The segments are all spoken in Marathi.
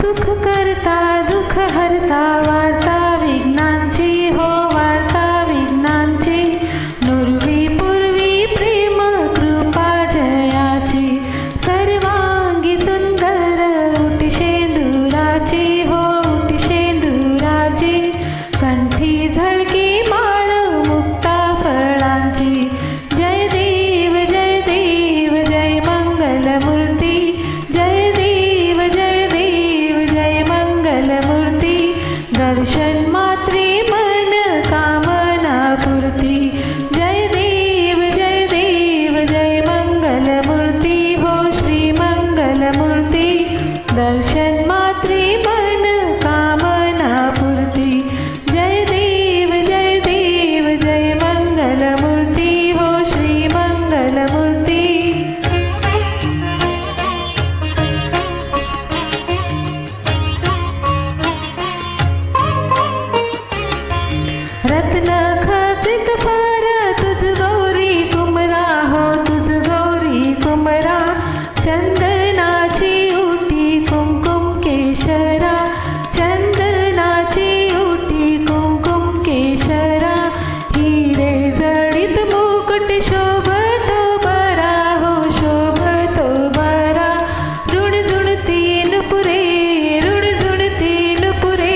सुख करता दुःख हरता वार्ता विघ्नांची हो वार्ता विघ्नांची नुरवी पूर्वी प्रेम कृपा जयाची सर्वांगी सुंदर उटी शेंदुराची हो उटी शेंदुराची कंठी झळकी माळ मुक्ता फळांची जय देव जय देव जय मंगलमूर्ती जय देव जय देव जय मंगलमूर्ती दर्शन मात्रे मन कामना पूर्ती जय देव जय मंगलमूर्ती हो श्री मंगलमूर्ती दर्शन मात्रे मन कामना पूर्ती जय देव जय मंगलमूर्ती हो श्री मंगलमूर्ती रत्न खचित फार तुझ गौरी कुमरा हो तुझ गौरी कुमरा चंदनाची उटी कुंकुम केशरा चंदनाची उटी कुंकुम केशरा हिरे जडित मुकुट शोभतो बरा हो शोभतो बरा रुणझुणती नुपुरे रुणझुणती नुपुरे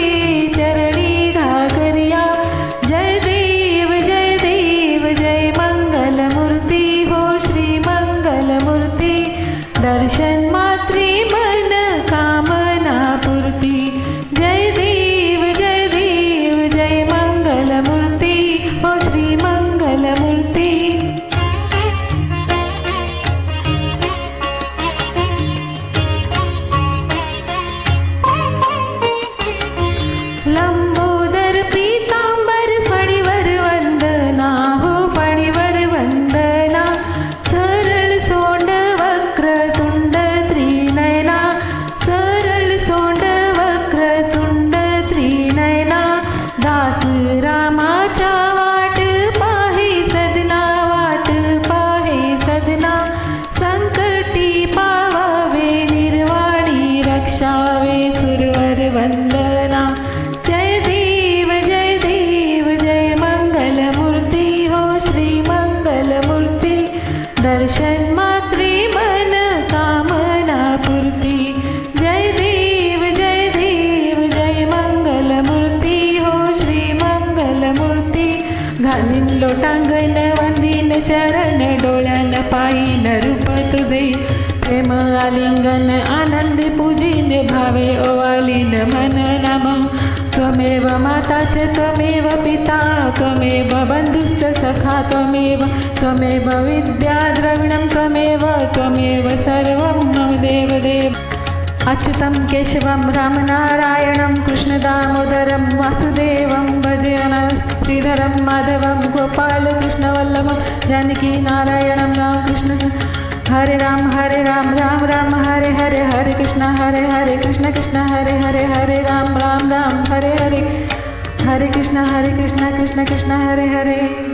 चरणी घागरिया जय देव जय मंगलमूर्ती हो श्री मंगलमूर्ती दर्शन मात्रे मन कामना पूर्ती जय देव जय मंगलमूर्ती हो श्री मंगलमूर्ती लंबोदर पीतांबर फणीवर वंदना हो फणीवर वंदना सरळ सोंड वक्रतुंड त्रिनयना सरळ सोंड वक्रतुंड त्रिनयना दास रामाच्या वाट पाहे सदना वाट पाहे सदना संकटी पावावे निर्वाणी रक्षावे सुरवर वंदना जय देव जय मंगलमूर्ती हो श्री मंगलमूर्ती दर्शन मात्रे मन कामना पूर्ती जय देव जय मंगलमूर्ती हो श्री मंगलमूर्ती घालीन लोटांगण वंदीन चरण डोळ्यान पायीन रूप तुझे प्रेम आलिंगन आनंदी पूजिन भावे ओवालीन मन नाम त्वमेव माता च त्वमेव पिता त्वमेव बन्धुश्च सखा त्वमेव विद्या द्रविणं त्वमेव सर्वं मम देवदेव अच्युतं केशवं रामनारायणं कृष्णदामोदरं वासुदेवं भजे श्रीधरं माधवं गोपालकृष्णवल्लभं जानकी नारायणं रामकृष्ण हरे राम राम राम हरे हरे हरे कृष्ण कृष्ण हरे राम राम हरे हरे कृष्ण कृष्ण हरे हरे।